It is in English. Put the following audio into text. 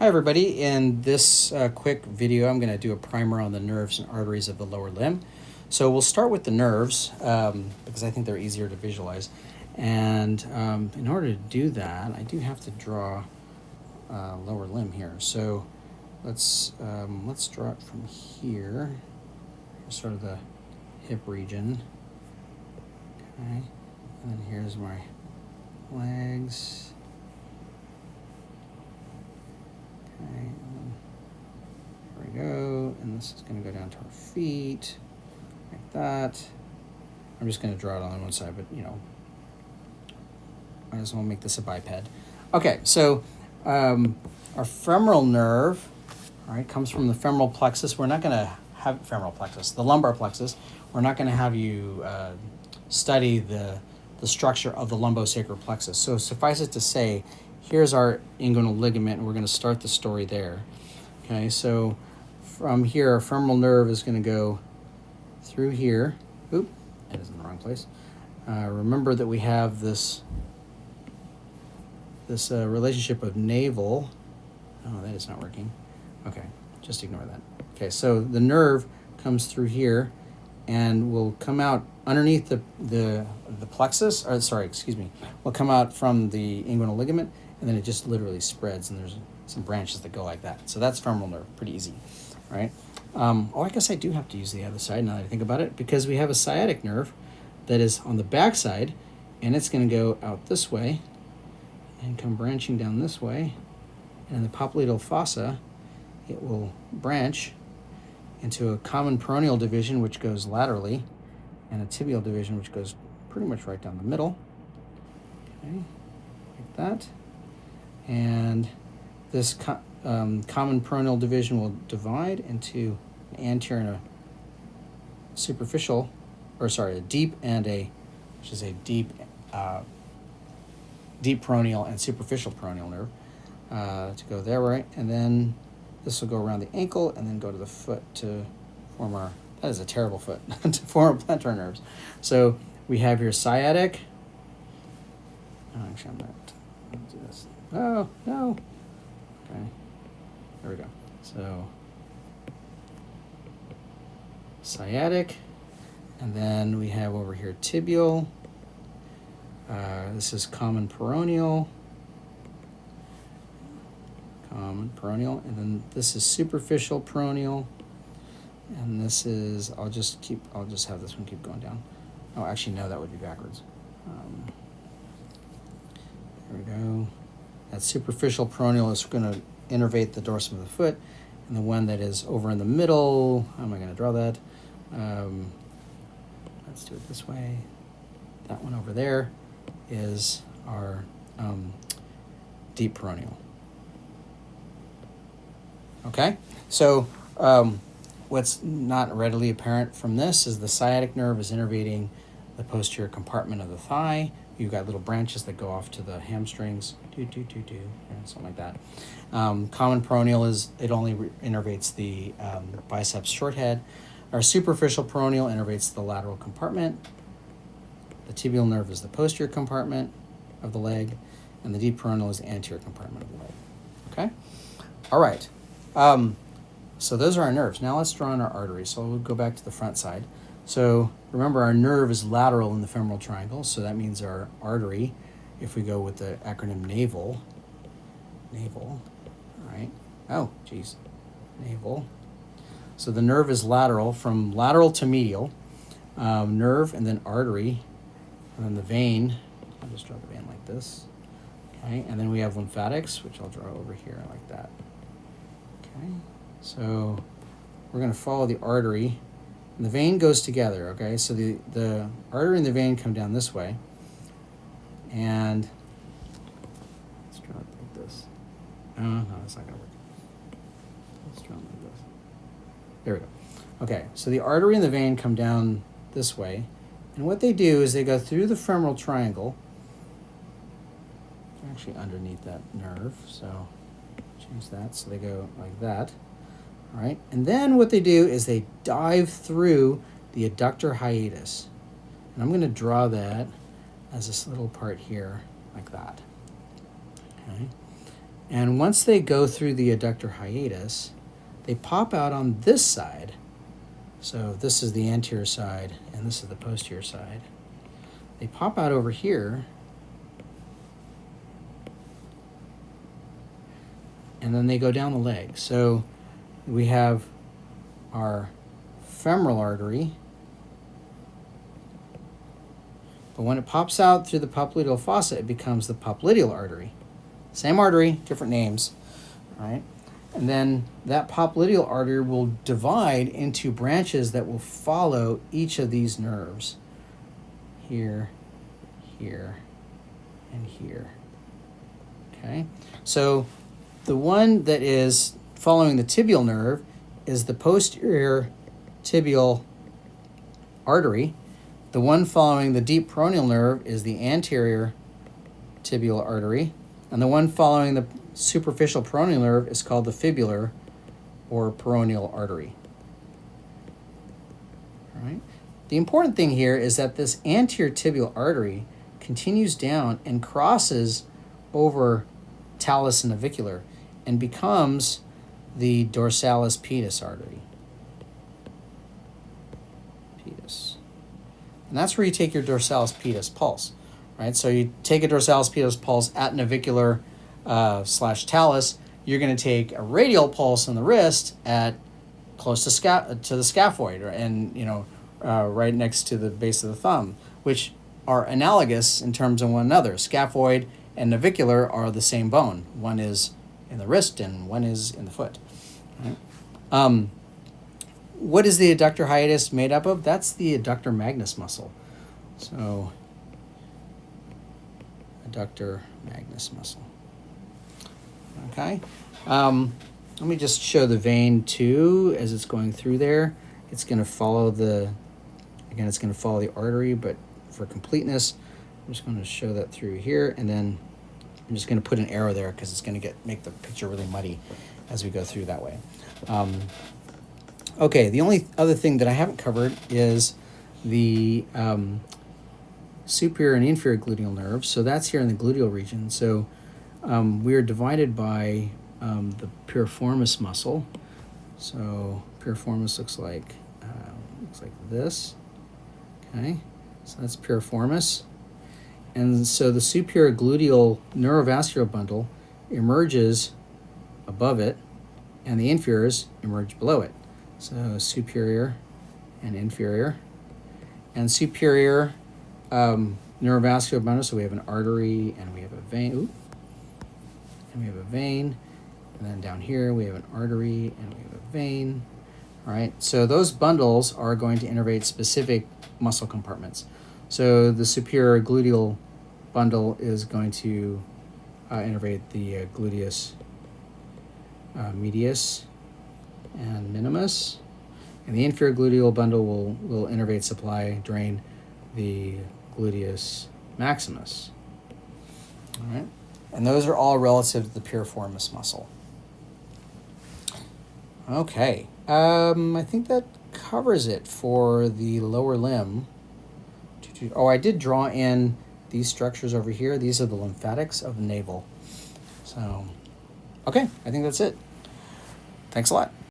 Hi everybody, in this quick video I'm going to do a primer on the nerves and arteries of the lower limb. So we'll start with the nerves because I think they're easier to visualize. And in order to do that, I do have to draw lower limb here. So let's draw it from here, sort of the hip region. Okay, and then here's my legs. Okay, there we go, and this is going to go down to our feet, like that. I'm just going to draw it on one side, but I just want to make this a biped. Okay, so our femoral nerve, all right, comes from the femoral plexus. We're not going to have femoral plexus, the lumbar plexus. We're not going to have you study the structure of the lumbosacral plexus. So suffice it to say, here's our inguinal ligament, and we're going to start the story there. Okay, so from here, our femoral nerve is going to go through here. Oop, that is in the wrong place. Remember that we have this relationship of navel. Oh, that is not working. Okay, just ignore that. Okay, so the nerve comes through here and will come out underneath the plexus, or sorry, excuse me, will come out from the inguinal ligament, and then it just literally spreads, and there's some branches that go like that. So that's femoral nerve, pretty easy, right? I guess I do have to use the other side now that I think about it, because we have a sciatic nerve that is on the back side, and it's going to go out this way and come branching down this way, and in the popliteal fossa, it will branch into a common peroneal division, which goes laterally, and a tibial division, which goes pretty much right down the middle. Okay, like that. And this common peroneal division will divide into an anterior and a superficial, or sorry, a deep and a, I should say deep peroneal and superficial peroneal nerve to go there, right? And then this will go around the ankle and then go to the foot to form our, that is a terrible foot, to form our plantar nerves. So we have here sciatic. Oh, actually, I'm not. I'll do this. Oh, no. Okay. There we go. So sciatic. And then we have over here tibial. This is common peroneal. And then this is superficial peroneal, and this is, I'll just have this one keep going down. Oh, actually, no, that would be backwards. There we go. That superficial peroneal is going to innervate the dorsum of the foot, and the one that is over in the middle, how am I going to draw that? Let's do it this way. That one over there is our deep peroneal. Okay, so what's not readily apparent from this is the sciatic nerve is innervating the posterior compartment of the thigh. You've got little branches that go off to the hamstrings, something like that. Common peroneal is, it only innervates the biceps short head. Our superficial peroneal innervates the lateral compartment. The tibial nerve is the posterior compartment of the leg, and the deep peroneal is the anterior compartment of the leg. Okay, all right. So those are our nerves. Now let's draw in our arteries. So we'll go back to the front side. So remember, our nerve is lateral in the femoral triangle, so that means our artery, if we go with the acronym navel, all right? Oh, geez, navel. So the nerve is lateral, from lateral to medial, nerve, and then artery, and then the vein. I'll just draw the vein like this. Okay, and then we have lymphatics, which I'll draw over here like that. Okay, so we're going to follow the artery, and the vein goes together, okay? So the artery and the vein come down this way, and let's draw it like this. No, that's not going to work. Let's draw it like this. There we go. Okay, so the artery and the vein come down this way, and what they do is they go through the femoral triangle, actually underneath that nerve, so change that, so they go like that, all right? And then what they do is they dive through the adductor hiatus. And I'm going to draw that as this little part here, like that, okay? And once they go through the adductor hiatus, they pop out on this side. So this is the anterior side, and this is the posterior side. They pop out over here, and then they go down the leg. So we have our femoral artery, but when it pops out through the popliteal fossa, it becomes the popliteal artery. Same artery, different names, right? And then that popliteal artery will divide into branches that will follow each of these nerves. Here, here, and here. Okay? So the one that is following the tibial nerve is the posterior tibial artery. The one following the deep peroneal nerve is the anterior tibial artery. And the one following the superficial peroneal nerve is called the fibular or peroneal artery. All right? The important thing here is that this anterior tibial artery continues down and crosses over talus and navicular and becomes the dorsalis pedis artery. Pedis. And that's where you take your dorsalis pedis pulse, right? So you take a dorsalis pedis pulse at navicular slash talus. You're going to take a radial pulse on the wrist at close to the scaphoid, and right next to the base of the thumb, which are analogous in terms of one another. Scaphoid and navicular are the same bone. One is in the wrist and one is in the foot. Right? What is the adductor hiatus made up of? That's the adductor magnus muscle. So, adductor magnus muscle. Okay. Let me just show the vein too as it's going through there. It's going to follow the artery, but for completeness, I'm just going to show that through here, and then I'm just going to put an arrow there because it's going to make the picture really muddy as we go through that way. Okay, the only other thing that I haven't covered is the superior and inferior gluteal nerves. So that's here in the gluteal region. So we are divided by the piriformis muscle. So piriformis looks like this. Okay, so that's piriformis. And so the superior gluteal neurovascular bundle emerges above it, and the inferiors emerge below it. So superior and inferior. And superior neurovascular bundle, so we have an artery and we have a vein. And we have a vein. And then down here we have an artery and we have a vein. All right, so those bundles are going to innervate specific muscle compartments. So the superior gluteal bundle is going to innervate the gluteus medius and minimus, and the inferior gluteal bundle will innervate, supply, drain the gluteus maximus. All right, and those are all relative to the piriformis muscle. Okay, I think that covers it for the lower limb. Oh, I did draw in these structures over here. These are the lymphatics of the navel. So, okay, I think that's it. Thanks a lot.